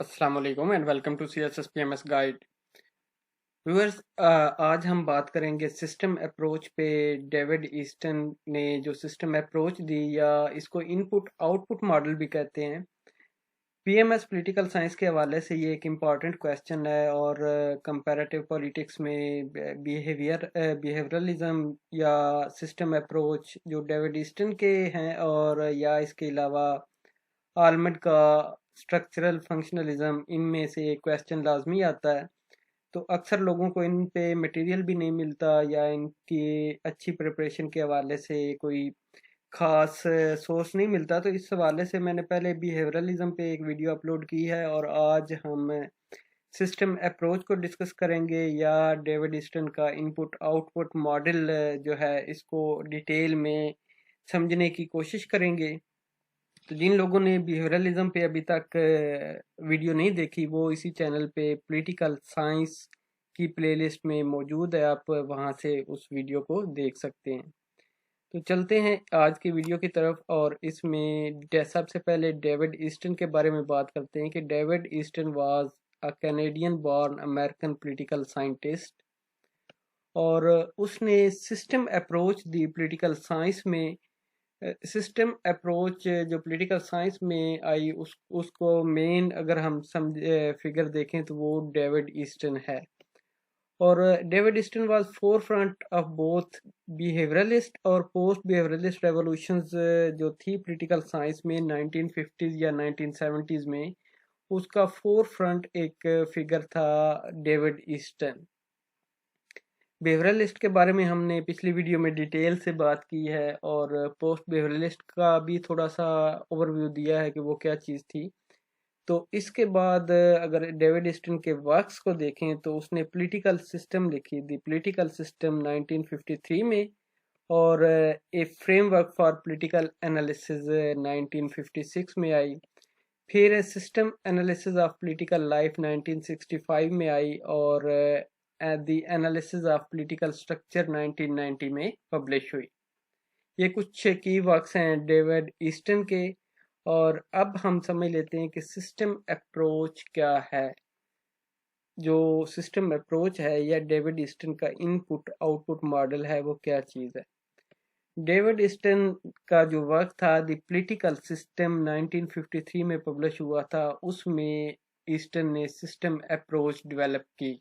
अस्सलाम वालेकुम and welcome to CSSPMS guide viewers. आज हम बात करेंगे सिस्टम अप्रोच पे। डेविड ईस्टन ने जो सिस्टम अप्रोच दी या इसको इनपुट आउटपुट मॉडल भी कहते हैं, पीएमएस पॉलिटिकल साइंस के हवाले से ये एक इम्पॉर्टेंट क्वेश्चन है। और कंपैरेटिव पॉलिटिक्स में बिहेवियरलिज्म या सिस्टम अप्रोच जो डेविड ईस्टन के हैं, और या इसके अलावा आलमंड का स्ट्रक्चरल फंक्शनलिज्म, इनमें से एक क्वेश्चन लाजमी आता है। तो अक्सर लोगों को इन पे मटेरियल भी नहीं मिलता या इनकी अच्छी प्रिपरेशन के हवाले से कोई खास सोर्स नहीं मिलता। तो इस हवाले से मैंने पहले बिहेवियरलिज्म पे एक वीडियो अपलोड की है, और आज हम सिस्टम अप्रोच को डिस्कस करेंगे या डेविड ईस्टन का इनपुट आउटपुट मॉडल जो है इसको डिटेल में समझने की कोशिश करेंगे। तो जिन लोगों ने बिहेवियरलिज्म पे अभी तक वीडियो नहीं देखी, वो इसी चैनल पे पॉलिटिकल साइंस की प्लेलिस्ट में मौजूद है, आप वहां से उस वीडियो को देख सकते हैं। तो चलते हैं आज की वीडियो की तरफ, और इसमें सबसे पहले डेविड ईस्टन के बारे में बात करते हैं कि David Easton was a Canadian born American political scientist, और उसने सिस्टम अप्रोच दी पॉलिटिकल साइंस में। सिस्टम अप्रोच जो पॉलिटिकल साइंस में आई, उसको मेन अगर हम समझ फिगर देखें तो वो डेविड ईस्टन है। और David Easton was forefront of both behaviouralist और पोस्ट बिहेवियरलिस्ट रेवोल्यूशंस जो थी पॉलिटिकल साइंस में 1950s या 1970s में, उसका फोर फ्रंट एक फिगर था डेविड ईस्टन। बिहेवियरलिस्ट के बारे में हमने पिछली वीडियो में डिटेल से बात की है, और पोस्ट बिहेवियरलिस्ट का भी थोड़ा सा ओवरव्यू दिया है कि वो क्या चीज़ थी। तो इसके बाद अगर डेविड ईस्टन के वर्क्स को देखें तो उसने पॉलिटिकल सिस्टम लिखी, दी पॉलिटिकल सिस्टम 1953 में, और ए फ्रेमवर्क फॉर पॉलिटिकल एनालिसिस 1956 में आई। फिर system analysis of political life 1965 में आई, और the analysis of political structure 1990 में पब्लिश हुई। ये कुछ की वर्क्स हैं डेविड ईस्टन के। और अब हम समझ लेते हैं कि सिस्टम अप्रोच क्या है। जो सिस्टम अप्रोच है या डेविड ईस्टन का इनपुट आउटपुट मॉडल है, वो क्या चीज़ है। डेविड ईस्टन का जो वर्क था द पॉलिटिकल सिस्टम 1953 में पब्लिश हुआ था, उसमें ईस्टन ने सिस्टम अप्रोच डेवलप की।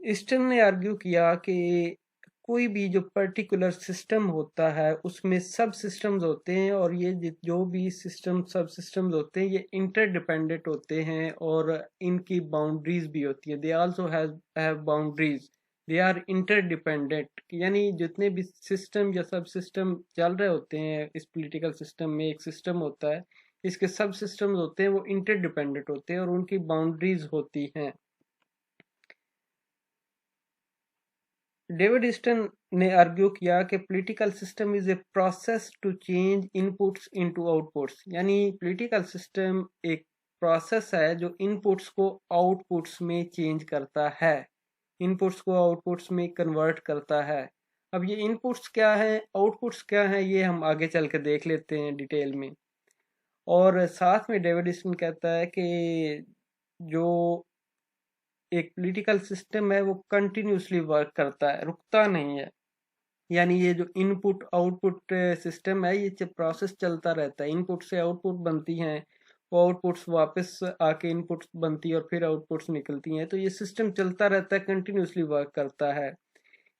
ईस्टन ने आर्ग्यू किया कि कोई भी जो पर्टिकुलर सिस्टम होता है उसमें सब सिस्टम्स होते हैं, और ये जो भी सिस्टम सब सिस्टम्स होते हैं ये इंटरडिपेंडेंट होते हैं, और इनकी बाउंड्रीज भी होती है। They also have boundaries, they are interdependent. यानी जितने भी सिस्टम या सब सिस्टम चल रहे होते हैं इस पॉलिटिकल सिस्टम में, एक सिस्टम होता है, इसके सब सिस्टम्स होते हैं, वो इंटरडिपेंडेंट होते हैं और उनकी बाउंड्रीज होती हैं। डेविड ईस्टन ने आर्ग्यू किया कि political system is a process to change inputs into outputs. यानी पॉलिटिकल सिस्टम एक प्रोसेस है जो इनपुट्स को आउटपुट्स में चेंज करता है, इनपुट्स को आउटपुट्स में कन्वर्ट करता है। अब ये इनपुट्स क्या हैं, आउटपुट्स क्या हैं, ये हम आगे चल के देख लेते हैं डिटेल में। और साथ में डेविड ईस्टन कहता है कि जो एक पॉलिटिकल सिस्टम है वो कंटिन्यूसली वर्क करता है, रुकता नहीं है। यानी ये जो इनपुट आउटपुट सिस्टम है, ये प्रोसेस चलता रहता है। इनपुट से आउटपुट बनती हैं, वो आउटपुट्स वापस आके इनपुट्स बनती है और फिर आउटपुट्स निकलती हैं। तो ये सिस्टम चलता रहता है, कंटिन्यूसली वर्क करता है।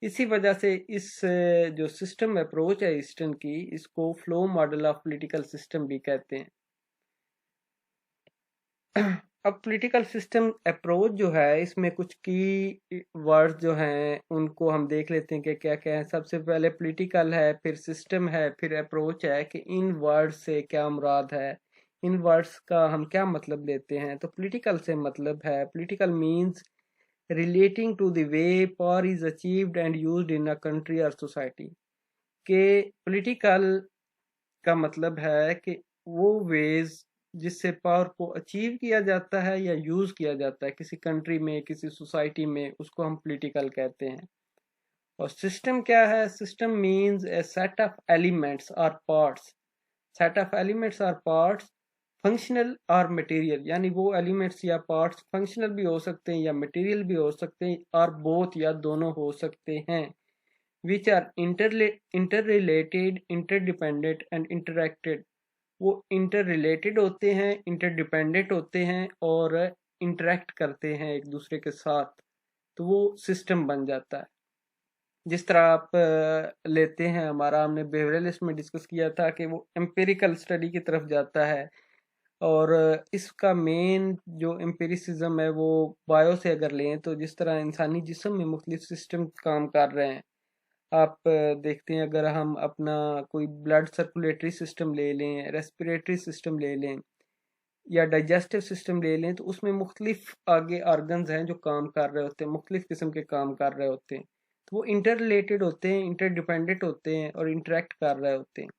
इसी वजह से इस जो सिस्टम अप्रोच है ईस्टर्न की, इसको flow model of political system भी कहते हैं। अब पॉलिटिकल सिस्टम अप्रोच जो है, इसमें कुछ की वर्ड्स जो हैं उनको हम देख लेते हैं कि क्या क्या है। सबसे पहले पॉलिटिकल है, फिर सिस्टम है, फिर अप्रोच है, कि इन वर्ड्स से क्या मुराद है, इन वर्ड्स का हम क्या मतलब लेते हैं। तो पॉलिटिकल से मतलब है, political means relating to the way power is achieved and used in a country और सोसाइटी। के पॉलिटिकल का मतलब है कि वो वेज जिससे पावर को अचीव किया जाता है या यूज किया जाता है किसी कंट्री में, किसी सोसाइटी में, उसको हम पॉलिटिकल कहते हैं। और सिस्टम क्या है, system means A set of elements और पार्ट्स, सेट ऑफ एलिमेंट्स और पार्ट्स फंक्शनल और मटेरियल, यानी वो एलिमेंट्स या पार्ट्स फंक्शनल भी हो सकते हैं या मटेरियल भी हो सकते हैं, और बोथ या दोनों हो सकते हैं, which are interrelated, interdependent and interacted. वो इंटर रिलेटेड होते हैं, इंटरडिपेंडेंट होते हैं और इंटरेक्ट करते हैं एक दूसरे के साथ, तो वो सिस्टम बन जाता है। जिस तरह आप लेते हैं, हमारा हमने बिहेवियरलिस्ट में डिस्कस किया था कि वो एम्पिरिकल स्टडी की तरफ जाता है, और इसका मेन जो एम्पिरिसिज्म है वो बायो से अगर लें तो जिस तरह इंसानी जिस्म में मुख्तलिफ सिस्टम काम कर रहे हैं, आप देखते हैं अगर हम अपना कोई ब्लड सर्कुलेटरी सिस्टम ले लें, रेस्पिरेटरी सिस्टम ले लें या डाइजेस्टिव सिस्टम ले लें, तो उसमें मुख्तलिफ आगे ऑर्गन्स हैं जो काम कर रहे होते हैं, मुख्तलिफ किस्म के काम कर रहे होते हैं, तो वो इंटर रिलेटेड होते हैं, इंटरडिपेंडेंट होते हैं और इंटरेक्ट कर रहे होते हैं।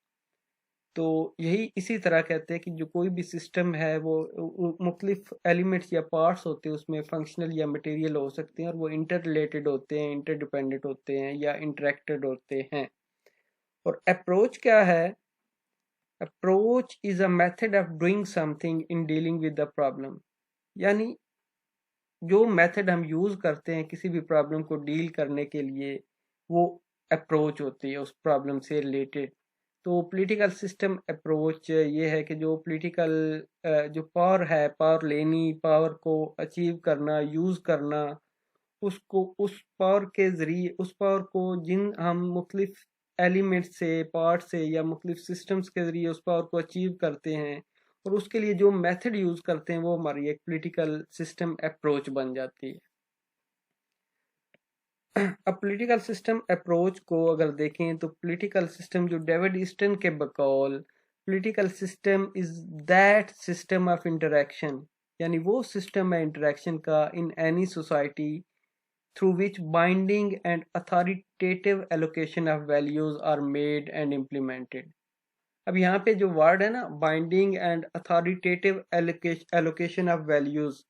तो यही इसी तरह कहते हैं कि जो कोई भी सिस्टम है वो मुख्तलिफ एलिमेंट्स या पार्ट्स होते हैं, उसमें फंक्शनल या मटेरियल हो सकते हैं, और वो इंटर रिलेटेड होते हैं, इंटरडिपेंडेंट होते हैं या इंटरेक्टेड होते हैं। और अप्रोच क्या है? Approach is a method of doing something in dealing with the problem, यानी जो मेथड हम यूज करते हैं किसी भी प्रॉब्लम को डील करने के लिए, वो अप्रोच होती है उस प्रॉब्लम से रिलेटेड। तो पॉलिटिकल सिस्टम अप्रोच ये है कि जो पॉलिटिकल जो पावर है, पावर लेनी, पावर को अचीव करना, यूज करना, उसको उस पावर के जरिए, उस पावर को जिन हम मुख्तलिफ एलिमेंट से, पार्ट से या मुख्तलिफ सिस्टम्स के जरिए उस पावर को अचीव करते हैं, और उसके लिए जो मेथड यूज करते हैं, वो हमारी एक पॉलिटिकल सिस्टम अप्रोच बन जाती है। अब पॉलिटिकल सिस्टम अप्रोच को अगर देखें तो पॉलिटिकल सिस्टम जो डेविड ईस्टन के बकौल, political system is that system of interaction, यानी वो सिस्टम है इंटरेक्शन का इन any society through which binding and authoritative allocation of values are made and implemented। अब यहाँ पे जो वर्ड है ना, binding and authoritative allocation of values,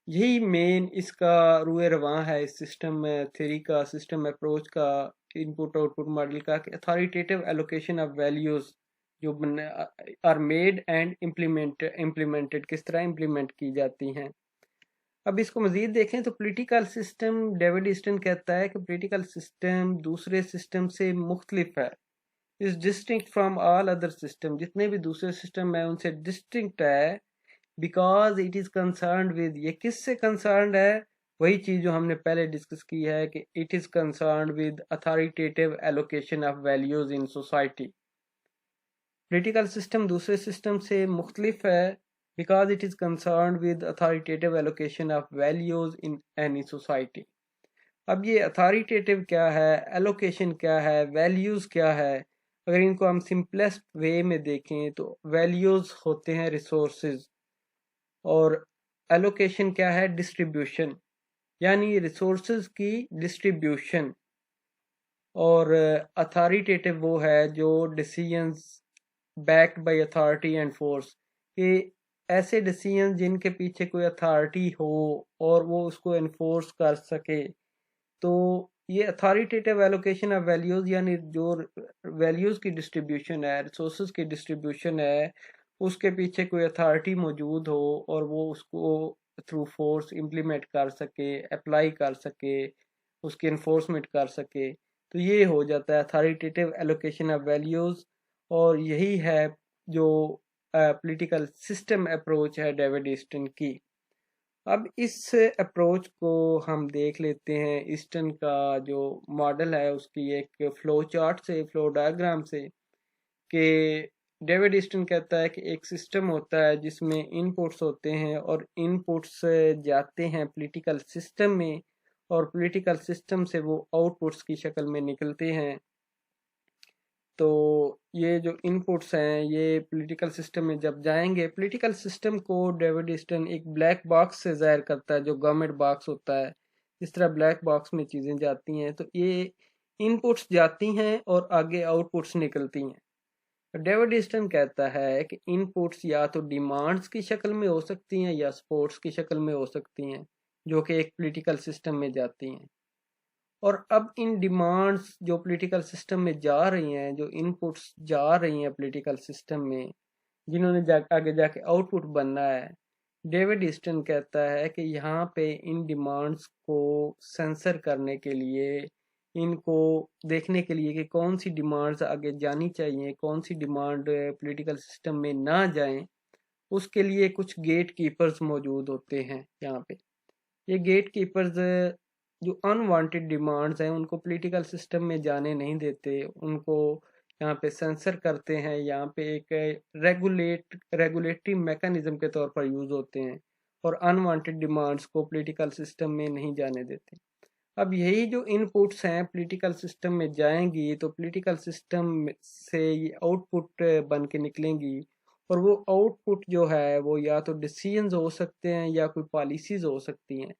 यही मेन इसका रुए रवां है इस सिस्टम थ्योरी का, सिस्टम अप्रोच का, इनपुट आउटपुट मॉडल का, कि अथॉरिटेटिव एलोकेशन ऑफ वैल्यूज जो आर मेड एंड इम्प्लीमेंटेड किस तरह इम्प्लीमेंट की जाती हैं। अब इसको मजीद देखें तो पॉलिटिकल सिस्टम, डेविड ईस्टन कहता है कि पॉलिटिकल सिस्टम दूसरे सिस्टम से मुख्तलिफ है, is distinct from all other system, जितने भी दूसरे सिस्टम है उनसे डिस्टिंक्ट है, because it is concern with, ये किससे कंसर्न है? वही चीज जो हमने पहले डिस्कस की है कि it is concern with authoritative allocation of values in society. Political system दूसरे सिस्टम से मुख्तलिफ है because it is concerned with authoritative allocation of values in any society। अब ये authoritative क्या है, allocation क्या है, values क्या है? अगर इनको हम simplest way में देखें तो values होते हैं resources, और allocation क्या है, distribution, यानी resources की distribution, और authoritative वो है जो decisions backed by authority and force, कि ऐसे डिसीजन जिनके पीछे कोई अथॉरिटी हो और वो उसको एनफोर्स कर सके। तो ये अथॉरिटेटिव एलोकेशन ऑफ वैल्यूज, यानी जो वैल्यूज की डिस्ट्रीब्यूशन है, रिसोर्सेज की डिस्ट्रीब्यूशन है, उसके पीछे कोई अथॉरिटी मौजूद हो और वो उसको थ्रू फोर्स इम्प्लीमेंट कर सके, अप्लाई कर सके, उसकी इन्फोर्समेंट कर सके, तो ये हो जाता है अथॉरिटेटिव एलोकेशन ऑफ वैल्यूज। और यही है जो पॉलिटिकल सिस्टम अप्रोच है डेविड ईस्टन की। अब इस अप्रोच को हम देख लेते हैं, ईस्टन का जो मॉडल है उसकी एक फ्लो चार्ट से, फ्लो डायग्राम से, कि डेविड ईस्टन कहता है कि एक सिस्टम होता है जिसमें इनपुट्स होते हैं और इनपुट्स जाते हैं पॉलिटिकल सिस्टम में, और पॉलिटिकल सिस्टम से वो आउटपुट्स की शक्ल में निकलते हैं। तो ये जो इनपुट्स हैं ये पॉलिटिकल सिस्टम में जब जाएंगे, पॉलिटिकल सिस्टम को डेविड ईस्टन एक ब्लैक बॉक्स से ज़ाहिर करता है, जो गवर्नमेंट बॉक्स होता है। इस तरह ब्लैक बॉक्स में चीज़ें जाती हैं, तो ये इनपुट्स जाती हैं और आगे आउटपुट्स निकलती हैं। तो डेविड ईस्टन कहता है कि इनपुट्स या तो डिमांड्स की शक्ल में हो सकती हैं या सपोर्ट्स की शक्ल में हो सकती हैं, जो कि एक पॉलिटिकल सिस्टम में जाती हैं। और अब इन डिमांड्स जो पॉलिटिकल सिस्टम में जा रही हैं, जो इनपुट्स जा रही हैं पॉलिटिकल सिस्टम में, जिन्होंने आगे जाके आउटपुट बनना है। डेविड ईस्टन कहता है कि यहाँ पे इन डिमांड्स को सेंसर करने के लिए, इनको देखने के लिए कि कौन सी डिमांड्स आगे जानी चाहिए, कौन सी डिमांड पॉलिटिकल सिस्टम में ना जाए, उसके लिए कुछ गेट कीपर्स मौजूद होते हैं यहाँ पे। ये गेट कीपर्स जो अनवांटेड डिमांड्स हैं उनको पॉलिटिकल सिस्टम में जाने नहीं देते, उनको यहाँ पे सेंसर करते हैं, यहाँ पे एक रेगुलेटरी मैकेनिज्म के तौर पर यूज होते हैं और अनवांटेड डिमांड्स को पॉलिटिकल सिस्टम में नहीं जाने देते। अब यही जो इनपुट्स हैं पॉलिटिकल सिस्टम में जाएंगी तो पॉलिटिकल सिस्टम से ये आउटपुट बन के निकलेंगी, और वो आउटपुट जो है वो या तो डिसीजंस हो सकते हैं या कोई पॉलिसीज हो सकती हैं।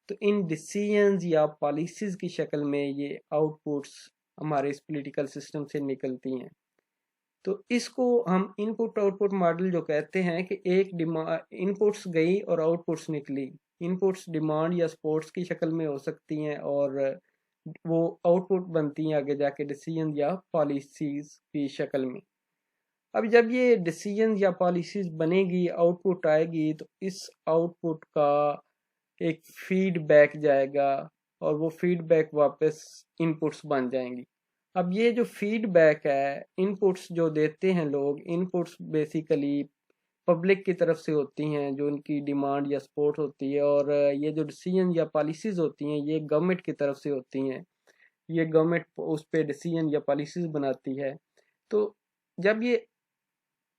तो इन डिसीजंस या पॉलिसीज की शक्ल में ये आउटपुट्स हमारे इस पॉलिटिकल सिस्टम से निकलती हैं। तो इसको हम इनपुट आउटपुट मॉडल जो कहते हैं कि एक डिमांड इनपुट्स गई और आउटपुट्स निकली। इनपुट्स डिमांड या सपोर्ट्स की शक्ल में हो सकती हैं और वो आउटपुट बनती हैं आगे जाके डिसीजन या पॉलिसीज की शक्ल में। अब जब ये डिसीजन या पॉलिसीज बनेगी, आउटपुट आएगी, तो इस आउटपुट का एक फीडबैक जाएगा और वो फीडबैक वापस इनपुट्स बन जाएंगी। अब ये जो फीडबैक है, इनपुट्स जो देते हैं लोग, इनपुट्स बेसिकली पब्लिक की तरफ से होती हैं जो उनकी डिमांड या सपोर्ट होती है, और ये जो डिसीजन या पॉलिसीज होती हैं ये गवर्नमेंट की तरफ से होती हैं, ये गवर्नमेंट उस पे डिसीजन या पॉलिसीज बनाती है। तो जब ये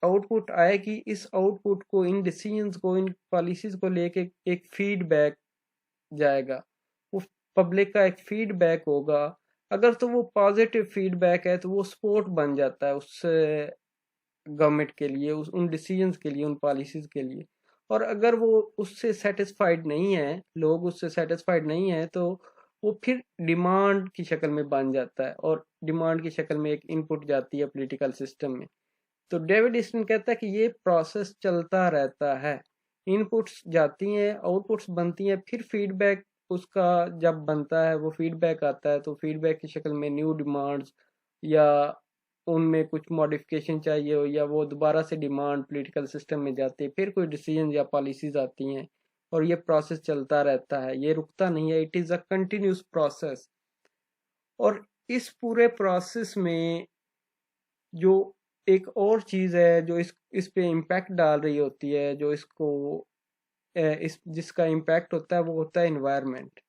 आउटपुट आएगी, इस आउटपुट को, इन डिसीजंस को, इन पॉलिसीज को लेके एक फीडबैक जाएगा, वो पब्लिक का एक फीडबैक होगा। अगर तो वो पॉजिटिव फीडबैक है तो वो सपोर्ट बन जाता है उस गवर्नमेंट के लिए, उस उन डिसीजंस के लिए, उन पॉलिसीज के लिए। और अगर वो उससे सेटिस्फाइड नहीं है, लोग उससे सेटिस्फाइड नहीं है, तो वो फिर डिमांड की शक्ल में बन जाता है और डिमांड की शक्ल में एक इनपुट जाती है पॉलिटिकल सिस्टम में। तो डेविड ईस्टन कहता है कि ये प्रोसेस चलता रहता है, इनपुट्स जाती हैं, आउटपुट्स बनती हैं, फिर फीडबैक उसका जब बनता है, वो फीडबैक आता है, तो फीडबैक की शक्ल में न्यू डिमांड्स या उनमें कुछ मॉडिफिकेशन चाहिए हो, या वो दोबारा से डिमांड पॉलिटिकल सिस्टम में जाती है, फिर कोई डिसीजन या पॉलिसीज आती हैं, और ये प्रोसेस चलता रहता है, ये रुकता नहीं है, it is a continuous process. और इस पूरे प्रोसेस में जो एक और चीज़ है जो इस पे इम्पैक्ट डाल रही होती है, जो इसको इस जिसका इम्पैक्ट होता है वो होता है इन्वायरमेंट।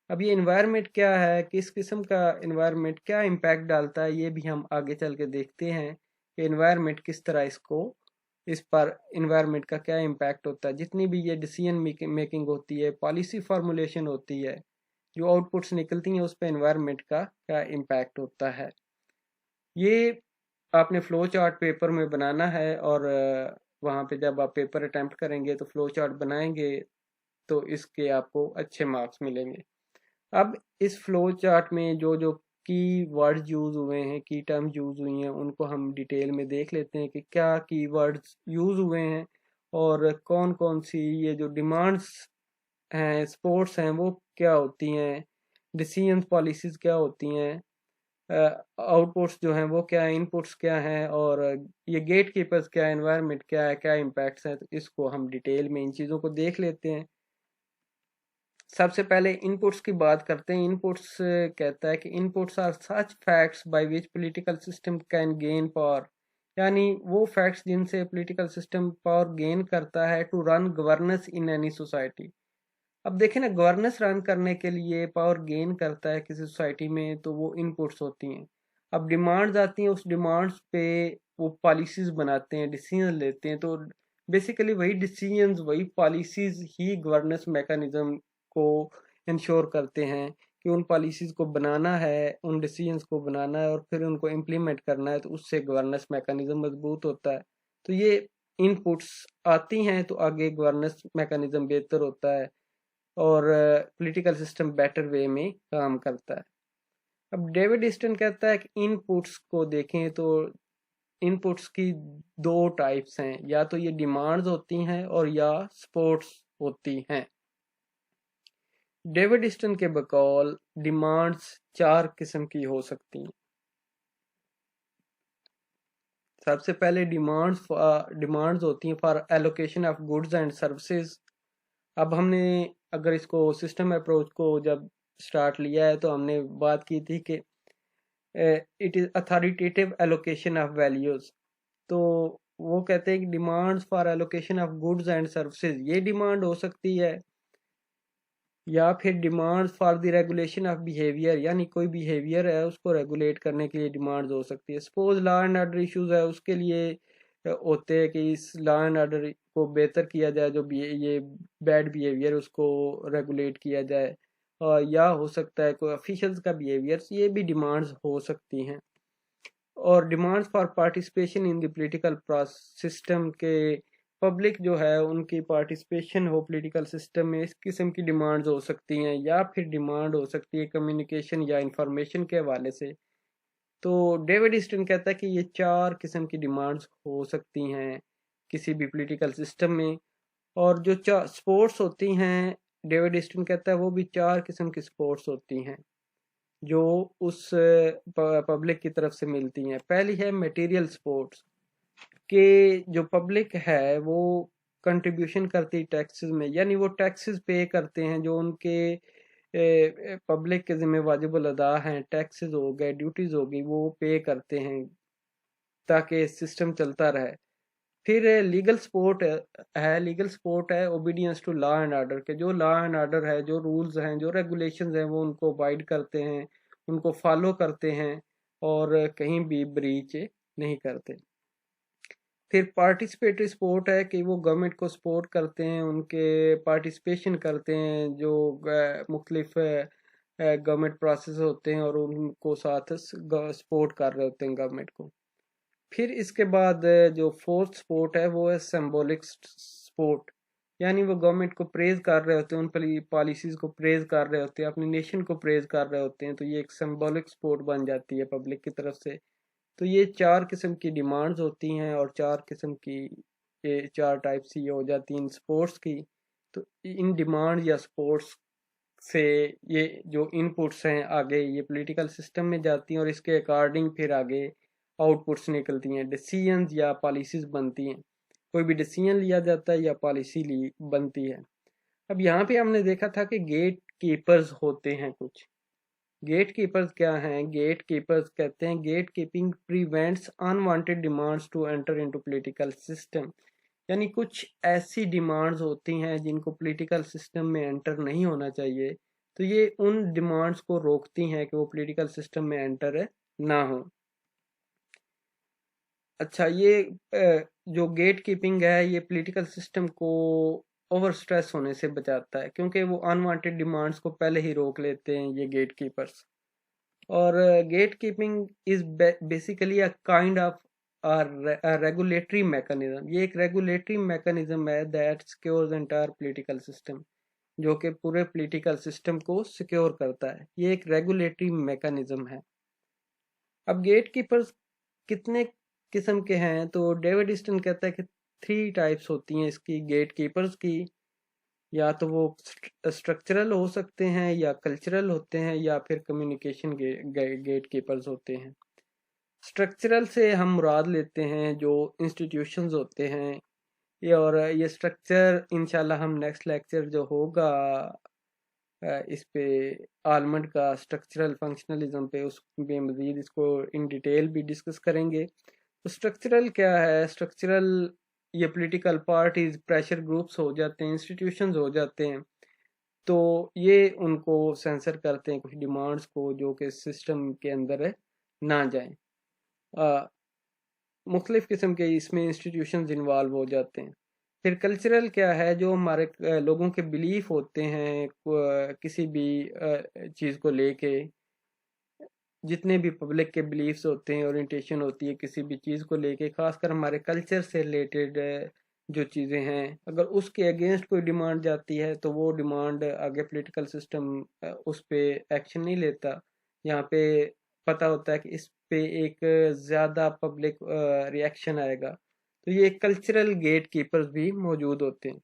अब ये इन्वायरमेंट क्या है, किस किस्म का इन्वायरमेंट क्या इम्पैक्ट डालता है, ये भी हम आगे चल के देखते हैं कि इन्वायरमेंट किस तरह इस पर इन्वायरमेंट का क्या इम्पैक्ट होता है। जितनी भी ये डिसीजन मेकिंग होती है, पॉलिसी फार्मूलेशन होती है, जो आउटपुट्स निकलती हैं उस पर इन्वायरमेंट का क्या इम्पैक्ट होता है, ये आपने फ्लो चार्ट पेपर में बनाना है। और वहाँ पे जब आप पेपर अटेम्प्ट करेंगे तो फ्लो चार्ट बनाएंगे तो इसके आपको अच्छे मार्क्स मिलेंगे। अब इस फ्लो चार्ट में जो जो की वर्ड्स यूज़ हुए हैं, की टर्म्स यूज़ हुई हैं, उनको हम डिटेल में देख लेते हैं कि क्या की वर्ड्स यूज़ हुए हैं और कौन कौन सी ये जो डिमांड्स हैं, स्पोर्ट्स हैं, वो क्या होती हैं, डिसीजन पॉलिसीज़ क्या होती हैं, आउटपुट्स जो हैं वो क्या है, इनपुट्स क्या हैं, और ये गेट कीपर्स क्या है, एनवायरनमेंट क्या है, क्या इम्पैक्ट्स हैं। तो इसको हम डिटेल में इन चीज़ों को देख लेते हैं। सबसे पहले इनपुट्स की बात करते हैं। इनपुट्स कहता है कि inputs are such facts by which political system can gain power, यानी वो फैक्ट्स जिनसे पॉलिटिकल सिस्टम पावर गेन करता है to run governance in any society. अब देखें ना, गवर्नेंस रन करने के लिए पावर गेन करता है किसी सोसाइटी में, तो वो इनपुट्स होती हैं। अब डिमांड्स आती हैं, उस डिमांड्स पे वो पॉलिसीज बनाते हैं, डिसीजन लेते हैं। तो बेसिकली वही डिसीजंस, वही पॉलिसीज ही गवर्नेंस मैकेनिज्म को इंश्योर करते हैं कि उन पॉलिसीज को बनाना है, उन डिसीजंस को बनाना है और फिर उनको इम्प्लीमेंट करना है, तो उससे गवर्नेंस मैकेनिज्म मजबूत होता है। तो ये इनपुट्स आती हैं तो आगे गवर्नेंस मैकेनिज्म बेहतर होता है और पॉलिटिकल सिस्टम बेटर वे में काम करता है। अब डेविड ईस्टन कहता है कि इनपुट्स को देखें तो इनपुट्स की दो टाइप्स हैं, या तो ये डिमांड्स होती हैं और या सपोर्ट्स होती हैं। डेविड ईस्टन के बकौल डिमांड्स चार किस्म की हो सकती हैं। सबसे पहले डिमांड्स होती हैं for allocation of goods and services. अब हमने अगर इसको सिस्टम अप्रोच को जब स्टार्ट लिया है तो हमने बात की थी कि it is authoritative allocation of values. तो वो कहते हैं कि demands for allocation of goods and services, ये डिमांड हो सकती है, या फिर demands for the regulation of behaviour, यानी कोई बिहेवियर है उसको रेगुलेट करने के लिए डिमांड्स हो सकती है। Suppose law and order issues है, उसके लिए होते हैं कि इस लॉ एंड ऑर्डर को बेहतर किया जाए, जो ये बैड बिहेवियर उसको रेगुलेट किया जाए। या हो सकता है कोई ऑफिशियल्स का बिहेवियर, ये भी डिमांड्स हो सकती हैं। और demands for participation in the political system के, पब्लिक जो है उनकी पार्टिसिपेशन हो पॉलिटिकल सिस्टम में, इस किस्म की डिमांड्स हो सकती हैं। या फिर डिमांड हो सकती है कम्युनिकेशन या इंफॉर्मेशन के हवाले से। तो डेविड ईस्टन कहता है कि ये 4 किस्म की डिमांड्स हो सकती हैं किसी भी पॉलिटिकल सिस्टम में। और जो स्पोर्ट्स होती हैं, डेविड ईस्टन कहता है वो भी 4 किस्म की स्पोर्ट्स होती हैं जो उस पब्लिक की तरफ से मिलती हैं। पहली है मटेरियल सपोर्ट्स, कि जो पब्लिक है वो कंट्रीब्यूशन करती टैक्सेस में, यानी वो टैक्सेस पे करते हैं जो उनके पब्लिक के ज़िम्मे वाजिबुल अदा हैं। टैक्सेस हो गए, ड्यूटीज़ होगी, वो पे करते हैं ताकि सिस्टम चलता रहे। फिर लीगल सपोर्ट है, लीगल सपोर्ट है obedience to law and order, के जो लॉ एंड ऑर्डर है, जो रूल्स हैं, जो रेगुलेशंस हैं, वो उनको अवॉइड करते हैं, उनको फॉलो करते हैं और कहीं भी ब्रीच नहीं करते। फिर पार्टिसिपेटरी सपोर्ट है कि वो गवर्नमेंट को सपोर्ट करते हैं, उनके पार्टिसिपेशन करते हैं जो मुख्तलिफ गवर्नमेंट प्रोसेस होते हैं और उनको साथ सपोर्ट कर रहे होते हैं गवर्नमेंट को। फिर इसके बाद जो फोर्थ सपोर्ट है वो है सिंबॉलिक सपोर्ट, यानी वो गवर्नमेंट को प्रेज कर रहे होते हैं, उन पॉलिसीज को प्रेज कर रहे होते हैं, अपनी नेशन को प्रेज कर रहे होते हैं। तो ये एक सिंबॉलिक सपोर्ट बन जाती है पब्लिक की तरफ से। तो ये 4 किस्म की डिमांड्स होती हैं और 4 किस्म की, ये 4 टाइप सी हो जाती हैं इन स्पोर्ट्स की। तो इन डिमांड या स्पोर्ट्स से ये जो इनपुट्स हैं आगे ये पॉलिटिकल सिस्टम में जाती हैं और इसके अकॉर्डिंग फिर आगे आउटपुट्स निकलती हैं, डिसीजंस या पॉलिसीज बनती हैं। कोई भी डिसीजन लिया जाता है या पॉलिसी ली बनती है। अब यहाँ पे हमने देखा था कि गेट कीपर्स होते हैं कुछ। गेट कीपर्स क्या हैं? गेट कीपर्स कहते हैं gatekeeping prevents unwanted demands to enter into political system, यानी कुछ ऐसी डिमांड्स होती हैं जिनको पॉलिटिकल सिस्टम में एंटर नहीं होना चाहिए, तो ये उन डिमांड्स को रोकती हैं कि वो पॉलिटिकल सिस्टम में एंटर ना हो। अच्छा, ये जो गेट कीपिंग है ये पॉलिटिकल सिस्टम को ओवर स्ट्रेस होने से बचाता है, क्योंकि वो अनवांटेड डिमांड्स को पहले ही रोक लेते हैं ये गेट कीपर्स। और gatekeeping is basically a kind of regulatory mechanism, ये एक रेगुलेटरी मैकेनिज्म है that secures entire political system, जो कि पूरे पॉलिटिकल सिस्टम को सिक्योर करता है। ये एक रेगुलेटरी मैकेनिज्म है। अब गेट कीपर्स कितने किस्म के हैं? तो डेविड ईस्टन कहता है कि 3 टाइप्स होती हैं इसकी गेट कीपर्स की। या तो वो स्ट्रक्चरल हो सकते हैं, या कल्चरल होते हैं, या फिर कम्युनिकेशन गेट कीपर्स होते हैं। स्ट्रक्चरल से हम मुराद लेते हैं जो इंस्टीट्यूशंस होते हैं ये, और ये स्ट्रक्चर इंशाल्लाह हम नेक्स्ट लेक्चर जो होगा इस पे आलमंड का स्ट्रक्चरल फंक्शनलिज्म पे, उस पे मज़ीद इसको इन डिटेल भी डिस्कस करेंगे। तो स्ट्रक्चरल क्या है? स्ट्रक्चरल ये पॉलिटिकल पार्टीज, प्रेशर ग्रुप्स हो जाते हैं, इंस्टीट्यूशंस हो जाते हैं, तो ये उनको सेंसर करते हैं कुछ डिमांड्स को जो कि सिस्टम के अंदर ना जाएं। मुख्तलिफ किस्म के इसमें इंस्टीट्यूशंस इन्वॉल्व हो जाते हैं। फिर कल्चरल क्या है? जो हमारे लोगों के बिलीफ होते हैं किसी भी चीज़ को लेके, जितने भी पब्लिक के बिलीफ्स होते हैं, ओरिएंटेशन होती है किसी भी चीज़ को लेके, खासकर हमारे कल्चर से रिलेटेड जो चीज़ें हैं, अगर उसके अगेंस्ट कोई डिमांड जाती है तो वो डिमांड आगे पॉलिटिकल सिस्टम उस पे एक्शन नहीं लेता। यहाँ पे पता होता है कि इस पे एक ज़्यादा पब्लिक रिएक्शन आएगा। तो ये कल्चरल गेट कीपर्स भी मौजूद होते हैं।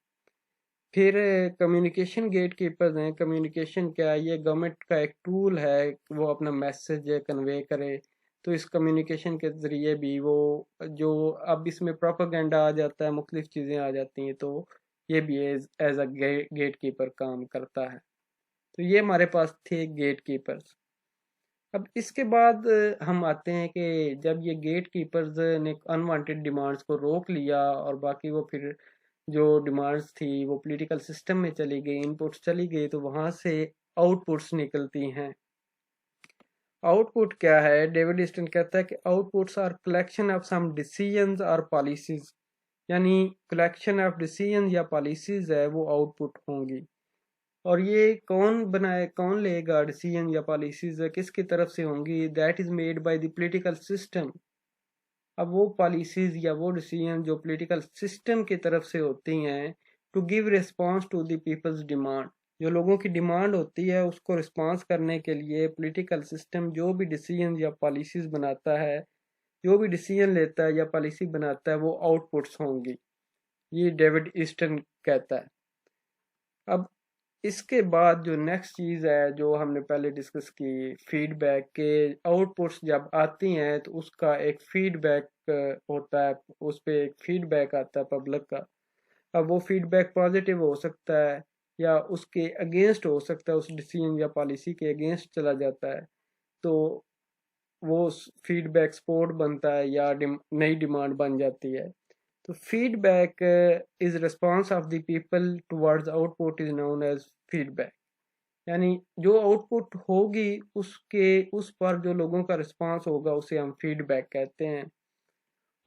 फिर कम्युनिकेशन गेट कीपर्स हैं। कम्युनिकेशन क्या है? ये गवर्नमेंट का एक टूल है, वो अपना मैसेज कन्वे करे तो इस कम्युनिकेशन के ज़रिए भी वो जो अब इसमें प्रोपेगेंडा आ जाता है, मुख्तलिफ चीज़ें आ जाती हैं, तो ये भी एज अ गेट कीपर काम करता है। तो ये हमारे पास थे गेट कीपर्स। अब इसके बाद हम आते हैं कि जब ये गेट कीपर्स ने अनवांटेड डिमांड्स को रोक लिया और बाकी वो फिर जो डिमांड्स थी वो पॉलिटिकल सिस्टम में चली गई, इनपुट्स चली गई, तो वहाँ से आउटपुट्स निकलती हैं। आउटपुट क्या है? डेविड ईस्टन कहता है कि outputs are collection of some decisions और पॉलिसीज, यानी कलेक्शन ऑफ डिसीजन या पॉलिसीज है वो आउटपुट होंगी। और ये कौन बनाए, कौन लेगा डिसीजन या पॉलिसीज, किसकी तरफ से होंगी? That is made by the political system. अब वो पॉलिसीज या वो डिसीजन जो पॉलिटिकल सिस्टम की तरफ से होती हैं, to give response to the people's demand, जो लोगों की डिमांड होती है उसको रिस्पांस करने के लिए पॉलिटिकल सिस्टम जो भी डिसीजन या पॉलिसीज बनाता है, जो भी डिसीजन लेता है या पॉलिसी बनाता है, वो आउटपुट्स होंगी। ये डेविड ईस्टन कहता है। अब इसके बाद जो नेक्स्ट चीज़ है जो हमने पहले डिस्कस की, फीडबैक के आउटपुट्स जब आती हैं तो उसका एक फीडबैक होता है, उस पर एक फीडबैक आता है पब्लिक का। अब वो फीडबैक पॉजिटिव हो सकता है या उसके अगेंस्ट हो सकता है, उस डिसीजन या पॉलिसी के अगेंस्ट चला जाता है, तो वो फीडबैक सपोर्ट बनता है या नई डिमांड बन जाती है। तो feedback is response of the people towards output is known as feedback, यानी जो आउटपुट होगी उसके उस पर जो लोगों का रिस्पांस होगा उसे हम फीडबैक कहते हैं।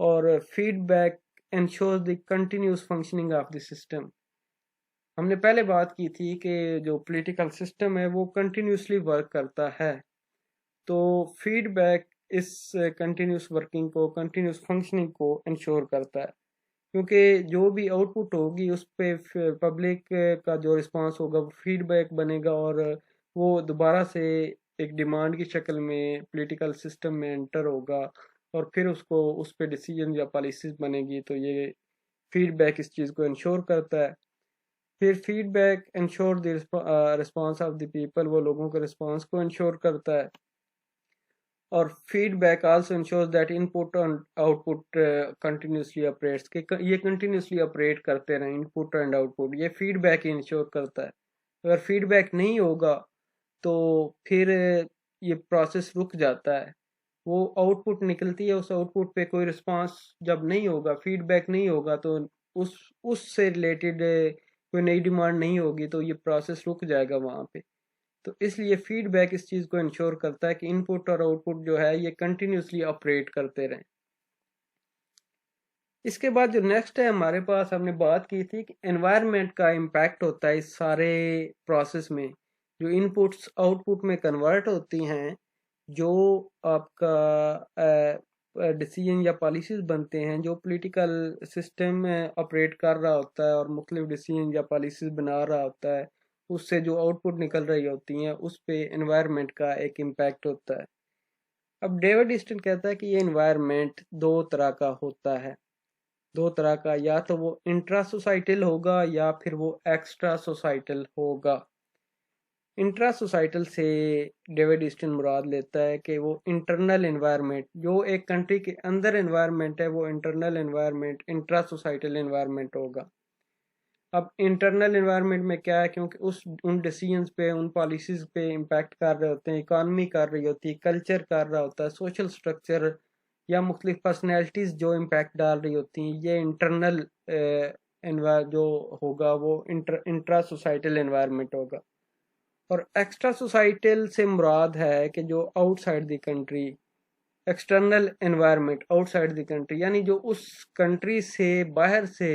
और feedback ensures the continuous functioning of the system. हमने पहले बात की थी कि जो पॉलिटिकल सिस्टम है वो कंटिन्यूसली वर्क करता है, तो फीडबैक इस कंटिन्यूस वर्किंग को, कंटिन्यूस फंक्शनिंग को इंश्योर करता है, क्योंकि जो भी आउटपुट होगी उस पे पब्लिक का जो रिस्पांस होगा वो फीडबैक बनेगा और वो दोबारा से एक डिमांड की शक्ल में पॉलिटिकल सिस्टम में एंटर होगा और फिर उसको उस पे डिसीजन या पॉलिसीज बनेगी। तो ये फीडबैक इस चीज़ को इंश्योर करता है। फिर feedback ensure the response of the people, वो लोगों के रिस्पांस को इंश्योर करता है। और feedback also ensures that input and output continuously operates, कि ये कंटिन्यूसली ऑपरेट करते रहें, इनपुट एंड आउटपुट, ये फीडबैक इंश्योर करता है। अगर फीडबैक नहीं होगा तो फिर ये प्रोसेस रुक जाता है, वो आउटपुट निकलती है, उस आउटपुट पे कोई रिस्पांस जब नहीं होगा, फीडबैक नहीं होगा, तो उस उससे रिलेटेड कोई नई डिमांड नहीं होगी, तो ये प्रोसेस रुक जाएगा वहाँ पे। तो इसलिए फीडबैक इस चीज़ को इंश्योर करता है कि इनपुट और आउटपुट जो है ये कंटिन्यूसली ऑपरेट करते रहें। इसके बाद जो नेक्स्ट है हमारे पास, हमने बात की थी कि एनवायरनमेंट का इम्पैक्ट होता है इस सारे प्रोसेस में। जो इनपुट्स आउटपुट में कन्वर्ट होती हैं, जो आपका डिसीजन या पॉलिसीज बनते हैं, जो पॉलिटिकल सिस्टम ऑपरेट कर रहा होता है और मुख्तलिफ डिसीजन या पॉलिसीज बना रहा होता है, उससे जो आउटपुट निकल रही होती हैं उस पे एनवायरनमेंट का एक इम्पैक्ट होता है। अब डेविड ईस्टन कहता है कि ये एनवायरनमेंट दो तरह का होता है, दो तरह का, या तो वो इंट्रा सोसाइटल होगा या फिर वो एक्स्ट्रा सोसाइटल होगा। इंट्रा सोसाइटल से डेविड ईस्टन मुराद लेता है कि वो इंटरनल एनवायरनमेंट, जो एक कंट्री के अंदर एनवायरनमेंट है वो internal environment, intra societal environment होगा। अब इंटरनल एनवायरनमेंट में क्या है, क्योंकि उन डिसीजंस पे, उन पॉलिसीज पे इम्पैक्ट कर रहे होते हैं, इकॉनमी कर रही होती है, कल्चर कर रहा होता है, सोशल स्ट्रक्चर या मुख्तलिफ पर्सनैलिटीज़ जो इम्पैक्ट डाल रही होती हैं, ये इंटरनल जो होगा वो इंट्रा सोसाइटल एनवायरनमेंट होगा। और एक्स्ट्रा सोसाइटल से मुराद है कि जो outside the country, external environment outside the country, यानी जो उस कंट्री से बाहर से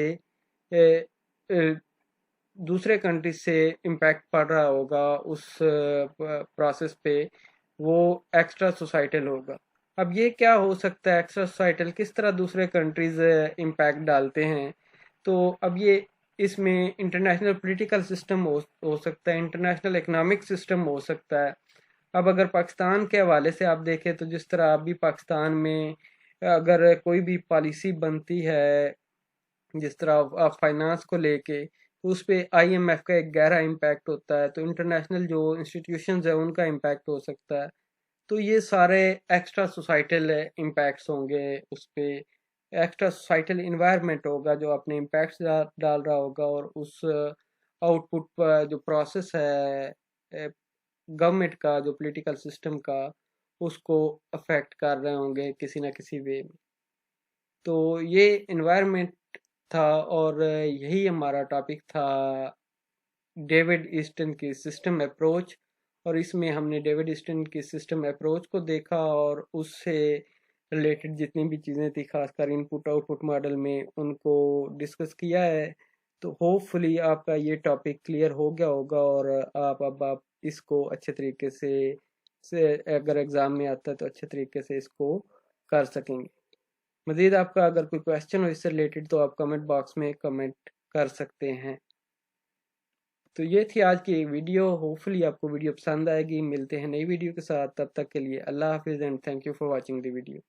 दूसरे कंट्री से इम्पैक्ट पड़ रहा होगा उस प्रोसेस पे, वो एक्स्ट्रा सोसाइटल होगा। अब ये क्या हो सकता है, एक्स्ट्रा सोसाइटल किस तरह दूसरे कंट्रीज इम्पैक्ट डालते हैं? तो अब ये इसमें इंटरनेशनल पॉलिटिकल सिस्टम हो सकता है, इंटरनेशनल इकोनॉमिक सिस्टम हो सकता है। अब अगर पाकिस्तान के हवाले से आप देखें तो जिस तरह अभी पाकिस्तान में अगर कोई भी पॉलिसी बनती है, जिस तरह फाइनेंस को लेके, तो उस पर आईएमएफ का एक गहरा इम्पैक्ट होता है, तो इंटरनेशनल जो इंस्टीट्यूशंस है उनका इम्पैक्ट हो सकता है। तो ये सारे एक्स्ट्रा सोसाइटल इम्पैक्ट्स होंगे उस पे, एक्स्ट्रा सोसाइटल इन्वायरमेंट होगा जो अपने इम्पैक्ट्स डाल रहा होगा, और उस आउटपुट पर जो प्रोसेस है गवर्नमेंट का, जो पॉलिटिकल सिस्टम का, उसको अफेक्ट कर रहे होंगे किसी ना किसी वे में। तो ये इन्वायरमेंट था, और यही हमारा टॉपिक था, डेविड ईस्टन की सिस्टम अप्रोच। और इसमें हमने डेविड ईस्टन की सिस्टम अप्रोच को देखा, और उससे रिलेटेड जितनी भी चीज़ें थी खासकर इनपुट आउटपुट मॉडल में, उनको डिस्कस किया है। तो होपफुली आपका ये टॉपिक क्लियर हो गया होगा, और आप इसको अच्छे तरीके से अगर एग्ज़ाम में आता है तो अच्छे तरीके से इसको कर सकेंगे। मज़ीद आपका अगर कोई क्वेश्चन हो इससे रिलेटेड तो आप कमेंट बॉक्स में कमेंट कर सकते हैं। तो ये थी आज की वीडियो। होपफुली आपको वीडियो पसंद आएगी। मिलते हैं नई वीडियो के साथ, तब तक के लिए अल्लाह हाफिज़ and thank you for watching the video.